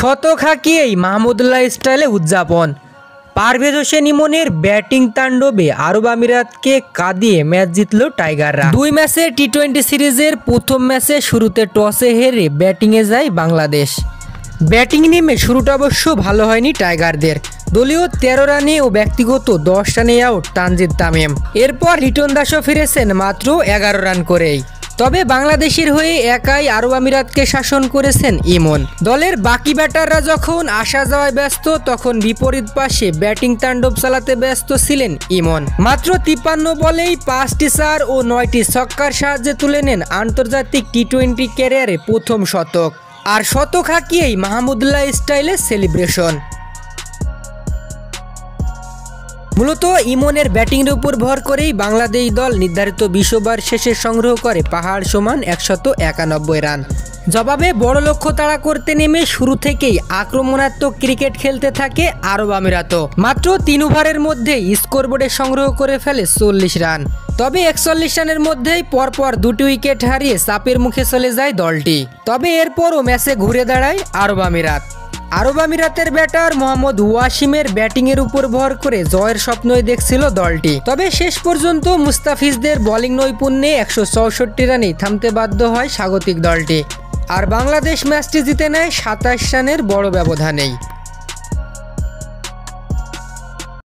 শতক হাঁকিয়েই মাহমুদুল্লাহ স্টাইলে উদযাপন। পারভেজ হোসেন ইমনের ব্যাটিং তাণ্ডবে আরব আমিরাতকে কাঁদিয়ে ম্যাচ জিতল টাইগাররা। 2 ম্যাচের টি-20 সিরিজের প্রথম ম্যাচে শুরুতে টসে হেরে ব্যাটিংয়ে যায় বাংলাদেশ। ব্যাটিং নেমে শুরুটা অবশ্য ভালো হয়নি টাইগারদের। দলীয় 13 রানে ও ব্যক্তিগত 10 রানে আউট তানজিদ তামিম। এরপর লিটন দাসও ফিরেছেন মাত্র 11 রান করেই। তবে বাংলাদেশের হয়ে একাই আরব আমিরাতকে শাসন করেছেন ইমন। দলের বাকি ব্যাটাররা যখন আসা যাওয়ায় ব্যস্ত, তখন বিপরীত পাশে ব্যাটিং তাণ্ডব চালাতে ব্যস্ত ছিলেন ইমন। মাত্র 53 বলেই 5টি 4 ও 9টি ছক্কার সাহায্যে তুলে নেন আন্তর্জাতিক টি-20 ক্যারিয়ারে প্রথম শতক। আর শতক হাঁকিয়েই মাহমুদুল্লাহ স্টাইলে সেলিব্রেশন। মূলত ইমনের ব্যাটিংয়ের উপর ভর করেই বাংলাদেশ দল নির্ধারিত 20 ওভার শেষে সংগ্রহ করে পাহাড় সমান 191 রান। জবাবে বড় লক্ষ্য তাড়া করতে নেমে শুরু থেকেই আক্রমণাত্মক ক্রিকেট খেলতে থাকে আরব আমিরাত। মাত্র 3 ওভারের মধ্যেই স্কোরবোর্ডে সংগ্রহ করে ফেলে 40 রান। তবে 41 রানের মধ্যেই পরপর 2টি উইকেট হারিয়ে চাপের মুখে চলে যায় দলটি। তবে এরপরও ম্যাচে ঘুরে দাঁড়ায় আরব আমিরাত। আরব আমিরাতের ব্যাটার মোহাম্মদ ওয়াসিমের ব্যাটিংয়ের উপর ভর করে জয়ের স্বপ্নই দেখছিল দলটি। তবে শেষ পর্যন্ত মুস্তাফিজদের বোলিং নৈপুণ্যে 164 রানেই থামতে বাধ্য হয় স্বাগতিক দলটি। আর বাংলাদেশ ম্যাচটি জিতে নেয় 27 রানের বড় ব্যবধানেই।